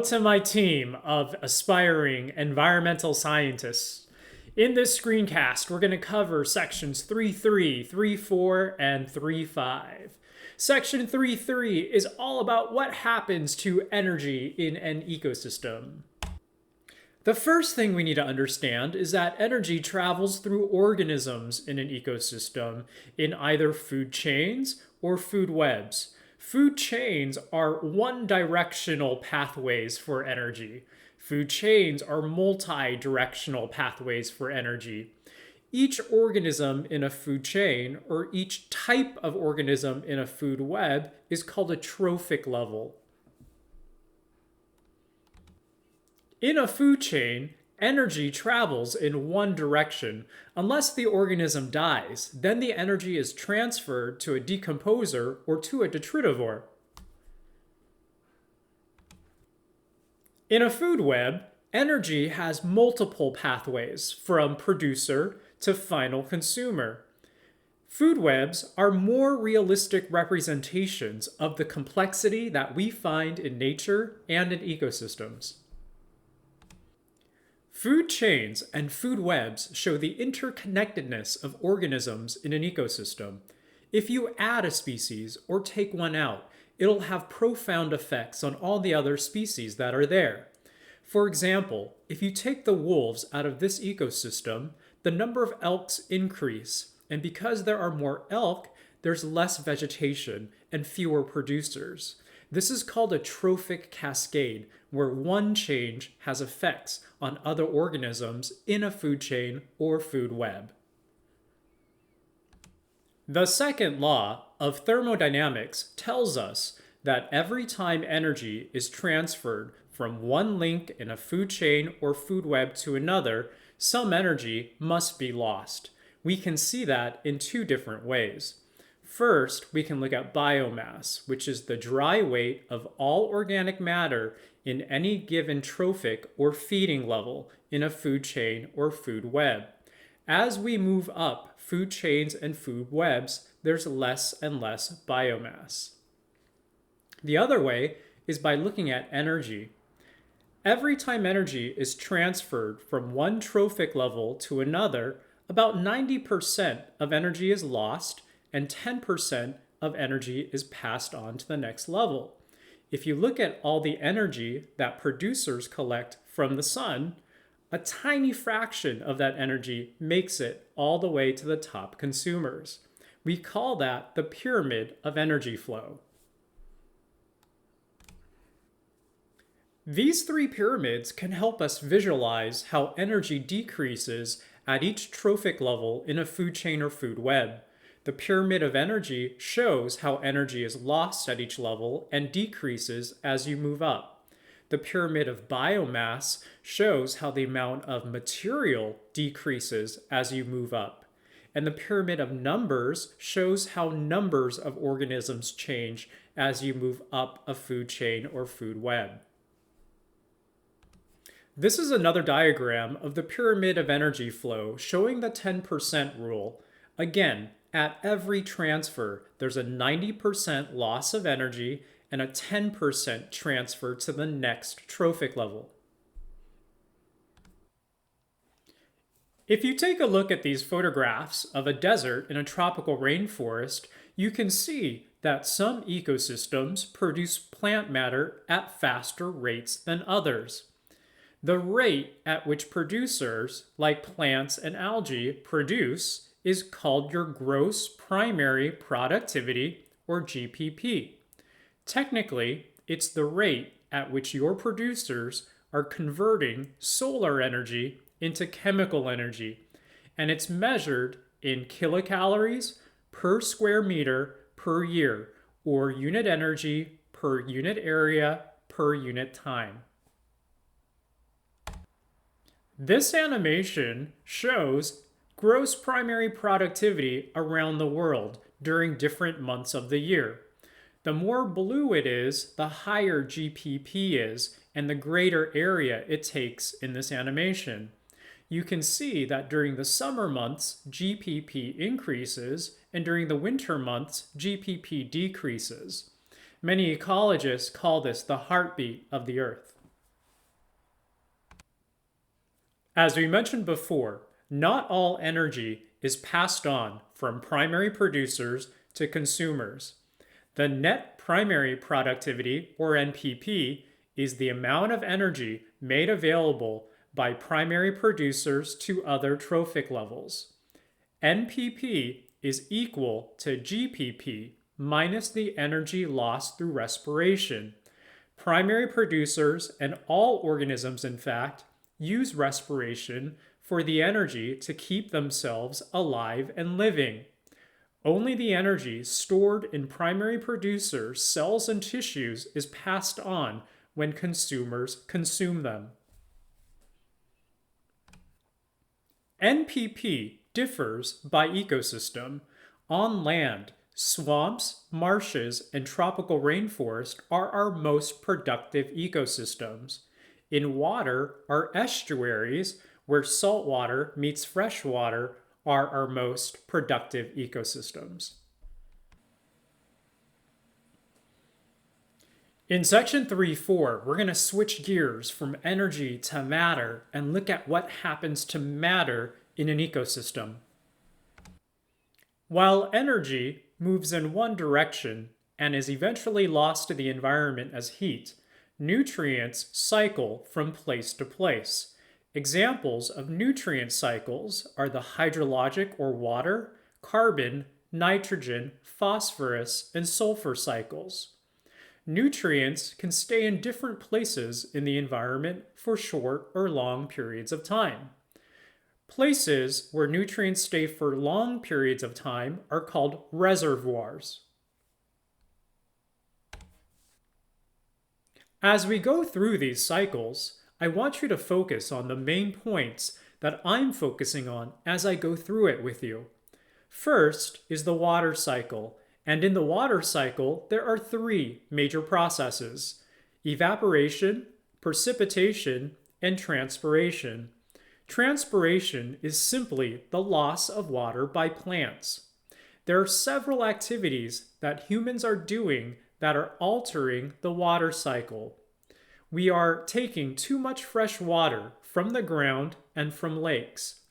to my team of aspiring environmental scientists. In this screencast, we're going to cover sections 3.3, 3.4, and 3.5. Section 3.3 is all about what happens to energy in an ecosystem. The first thing we need to understand is that energy travels through organisms in an ecosystem in either food chains or food webs. Food chains are one-directional pathways for energy. Food chains are multi-directional pathways for energy. Each organism in a food chain, or each type of organism in a food web, is called a trophic level. In a food chain, energy travels in one direction. Unless the organism dies, then the energy is transferred to a decomposer or to a detritivore. In a food web, energy has multiple pathways from producer to final consumer. Food webs are more realistic representations of the complexity that we find in nature and in ecosystems. Food chains and food webs show the interconnectedness of organisms in an ecosystem. If you add a species or take one out, it'll have profound effects on all the other species that are there. For example, if you take the wolves out of this ecosystem, the number of elks increase, and because there are more elk, there's less vegetation and fewer producers. This is called a trophic cascade, where one change has effects on other organisms in a food chain or food web. The second law of thermodynamics tells us that every time energy is transferred from one link in a food chain or food web to another, some energy must be lost. We can see that in two different ways. First, we can look at biomass, which is the dry weight of all organic matter in any given trophic or feeding level in a food chain or food web. As we move up food chains and food webs, there's less and less biomass. The other way is by looking at energy. Every time energy is transferred from one trophic level to another, about 90% of energy is lost and 10% of energy is passed on to the next level. If you look at all the energy that producers collect from the sun, a tiny fraction of that energy makes it all the way to the top consumers. We call that the pyramid of energy flow. These three pyramids can help us visualize how energy decreases at each trophic level in a food chain or food web. The pyramid of energy shows how energy is lost at each level and decreases as you move up. The pyramid of biomass shows how the amount of material decreases as you move up. And the pyramid of numbers shows how numbers of organisms change as you move up a food chain or food web. This is another diagram of the pyramid of energy flow showing the 10% rule. Again, at every transfer, there's a 90% loss of energy and a 10% transfer to the next trophic level. If you take a look at these photographs of a desert in a tropical rainforest, you can see that some ecosystems produce plant matter at faster rates than others. The rate at which producers, like plants and algae, produce is called your gross primary productivity, or GPP. Technically, it's the rate at which your producers are converting solar energy into chemical energy, and it's measured in kilocalories per square meter per year, or unit energy per unit area per unit time. This animation shows gross primary productivity around the world during different months of the year. The more blue it is, the higher GPP is, and the greater area it takes in this animation. You can see that during the summer months, GPP increases, and during the winter months, GPP decreases. Many ecologists call this the heartbeat of the Earth. As we mentioned before, not all energy is passed on from primary producers to consumers. The net primary productivity, or NPP, is the amount of energy made available by primary producers to other trophic levels. NPP is equal to GPP minus the energy lost through respiration. Primary producers, and all organisms in fact, use respiration for the energy to keep themselves alive and living. Only the energy stored in primary producers' cells and tissues is passed on when consumers consume them. NPP differs by ecosystem. On land, swamps, marshes, and tropical rainforest are our most productive ecosystems. In water, our estuaries, where salt water meets fresh water, are our most productive ecosystems. In section 3.4, we're going to switch gears from energy to matter and look at what happens to matter in an ecosystem. While energy moves in one direction and is eventually lost to the environment as heat, nutrients cycle from place to place. Examples of nutrient cycles are the hydrologic or water, carbon, nitrogen, phosphorus, and sulfur cycles. Nutrients can stay in different places in the environment for short or long periods of time. Places where nutrients stay for long periods of time are called reservoirs. As we go through these cycles, I want you to focus on the main points that I'm focusing on as I go through it with you. First is the water cycle, and in the water cycle, there are three major processes: evaporation, precipitation, and transpiration. Transpiration is simply the loss of water by plants. There are several activities that humans are doing that are altering the water cycle. We are taking too much fresh water from the ground and from lakes.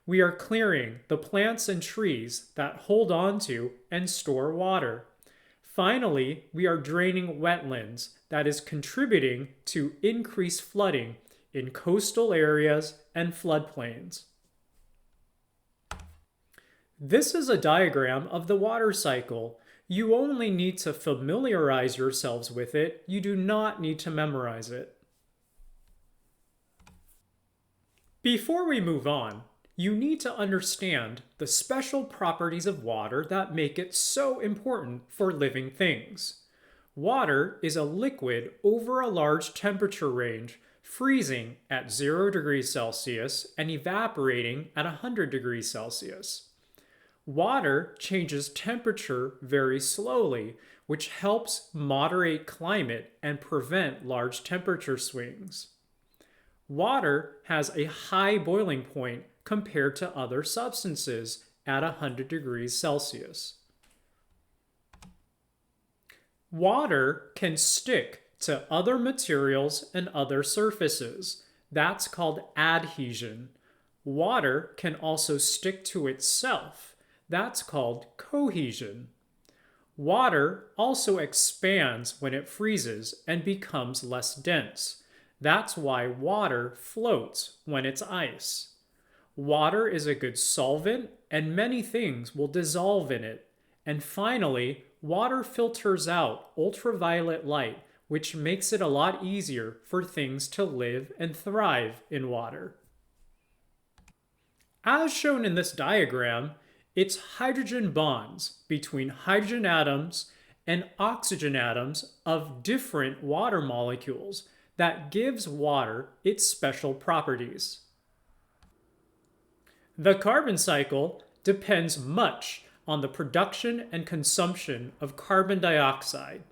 We are clearing the plants and trees that hold on to and store water. Finally, we are draining wetlands that is contributing to increased flooding in coastal areas and floodplains. This is a diagram of the water cycle. You only need to familiarize yourselves with it. You do not need to memorize it. Before we move on, you need to understand the special properties of water that make it so important for living things. Water is a liquid over a large temperature range, freezing at 0 degrees Celsius and evaporating at 100 degrees Celsius. Water changes temperature very slowly, which helps moderate climate and prevent large temperature swings. Water has a high boiling point compared to other substances at 100 degrees Celsius. Water can stick to other materials and other surfaces. That's called adhesion. Water can also stick to itself. That's called cohesion. Water also expands when it freezes and becomes less dense. That's why water floats when it's ice. Water is a good solvent, and many things will dissolve in it. And finally, water filters out ultraviolet light, which makes it a lot easier for things to live and thrive in water. As shown in this diagram, it's hydrogen bonds between hydrogen atoms and oxygen atoms of different water molecules that gives water its special properties. The carbon cycle depends much on the production and consumption of carbon dioxide,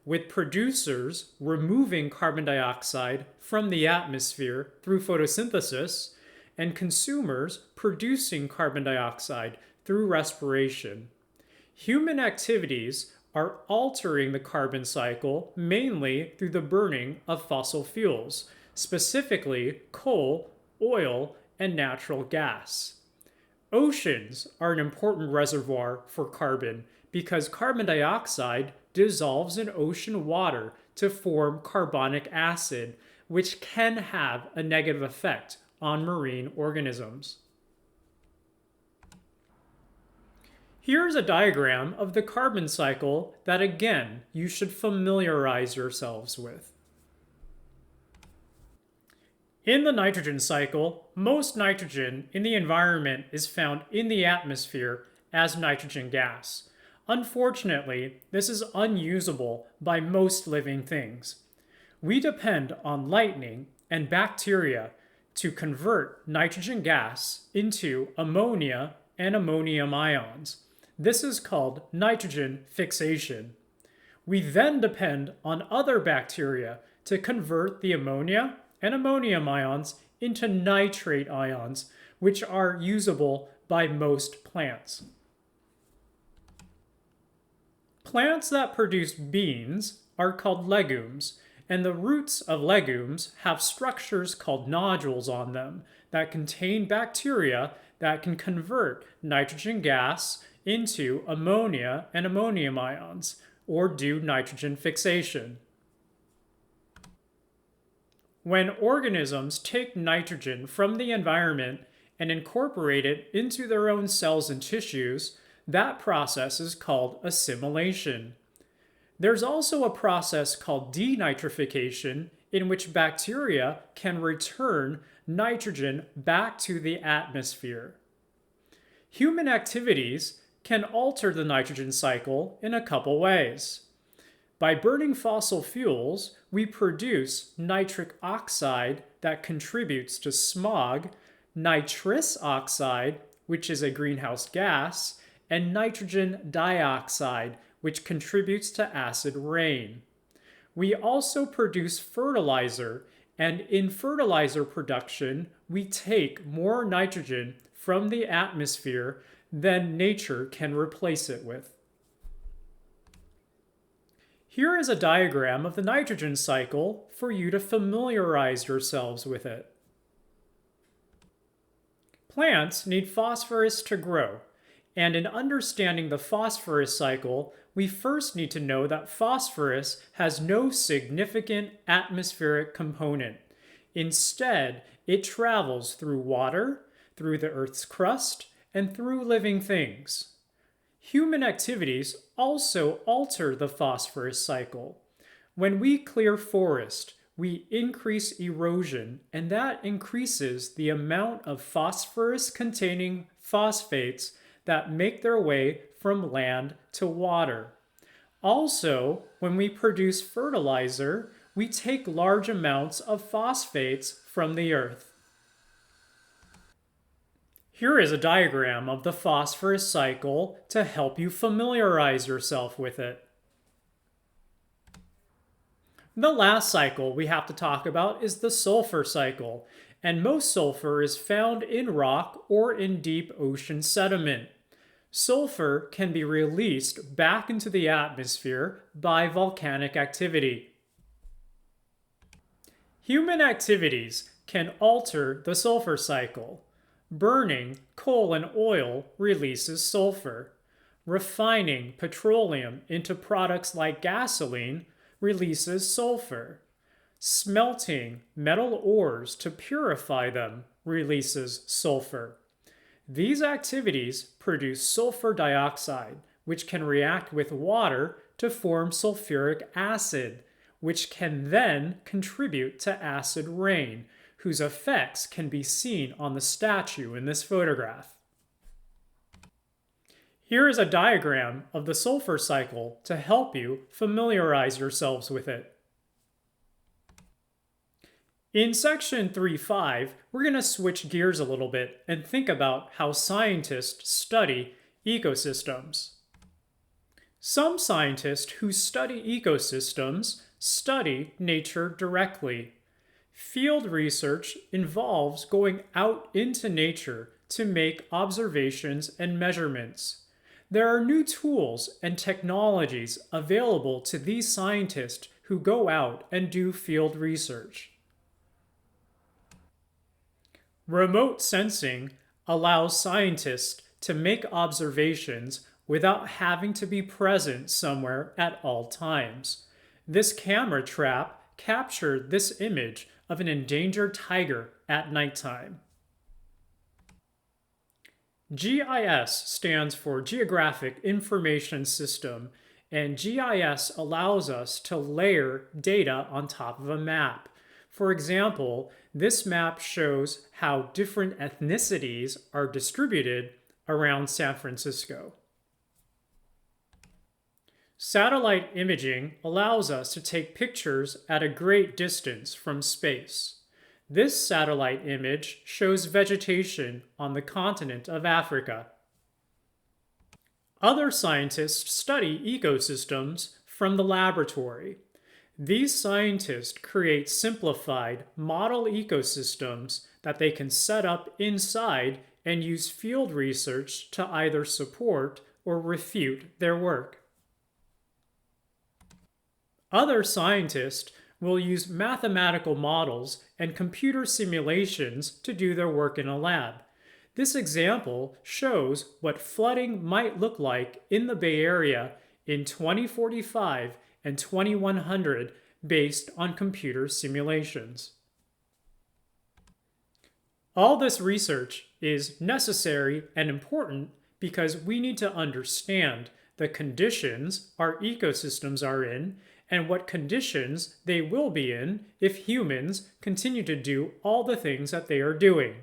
with producers removing carbon dioxide from the atmosphere through photosynthesis and consumers producing carbon dioxide through respiration. Human activities are altering the carbon cycle mainly through the burning of fossil fuels, specifically coal, oil, and natural gas. Oceans are an important reservoir for carbon because carbon dioxide dissolves in ocean water to form carbonic acid, which can have a negative effect on marine organisms. Here's a diagram of the carbon cycle that, again, you should familiarize yourselves with. In the nitrogen cycle, most nitrogen in the environment is found in the atmosphere as nitrogen gas. Unfortunately, this is unusable by most living things. We depend on lightning and bacteria to convert nitrogen gas into ammonia and ammonium ions. This is called nitrogen fixation. We then depend on other bacteria to convert the ammonia and ammonium ions into nitrate ions, which are usable by most plants. Plants that produce beans are called legumes, and the roots of legumes have structures called nodules on them that contain bacteria that can convert nitrogen gas into ammonia and ammonium ions, or do nitrogen fixation. When organisms take nitrogen from the environment and incorporate it into their own cells and tissues, that process is called assimilation. There's also a process called denitrification, in which bacteria can return nitrogen back to the atmosphere. Human activities can alter the nitrogen cycle in a couple ways. By burning fossil fuels, we produce nitric oxide that contributes to smog, nitrous oxide, which is a greenhouse gas, and nitrogen dioxide, which contributes to acid rain. We also produce fertilizer, and in fertilizer production, we take more nitrogen from the atmosphere than nature can replace it with. Here is a diagram of the nitrogen cycle for you to familiarize yourselves with it. Plants need phosphorus to grow, and in understanding the phosphorus cycle, we first need to know that phosphorus has no significant atmospheric component. Instead, it travels through water, through the Earth's crust, and through living things. Human activities also alter the phosphorus cycle. When we clear forest, we increase erosion, and that increases the amount of phosphorus-containing phosphates that make their way from land to water. Also, when we produce fertilizer, we take large amounts of phosphates from the earth. Here is a diagram of the phosphorus cycle to help you familiarize yourself with it. The last cycle we have to talk about is the sulfur cycle, and most sulfur is found in rock or in deep ocean sediment. Sulfur can be released back into the atmosphere by volcanic activity. Human activities can alter the sulfur cycle. Burning coal and oil releases sulfur. Refining petroleum into products like gasoline releases sulfur. Smelting metal ores to purify them releases sulfur. These activities produce sulfur dioxide, which can react with water to form sulfuric acid, which can then contribute to acid rain, whose effects can be seen on the statue in this photograph. Here is a diagram of the sulfur cycle to help you familiarize yourselves with it. In section 3.5, we're going to switch gears a little bit and think about how scientists study ecosystems. Some scientists who study ecosystems study nature directly. Field research involves going out into nature to make observations and measurements. There are new tools and technologies available to these scientists who go out and do field research. Remote sensing allows scientists to make observations without having to be present somewhere at all times. This camera trap captured this image of an endangered tiger at nighttime. GIS stands for Geographic Information System, and GIS allows us to layer data on top of a map. For example, this map shows how different ethnicities are distributed around San Francisco. Satellite imaging allows us to take pictures at a great distance from space. This satellite image shows vegetation on the continent of Africa. Other scientists study ecosystems from the laboratory. These scientists create simplified model ecosystems that they can set up inside and use field research to either support or refute their work. Other scientists will use mathematical models and computer simulations to do their work in a lab. This example shows what flooding might look like in the Bay Area in 2045 and 2100 based on computer simulations. All this research is necessary and important because we need to understand the conditions our ecosystems are in and what conditions they will be in if humans continue to do all the things that they are doing.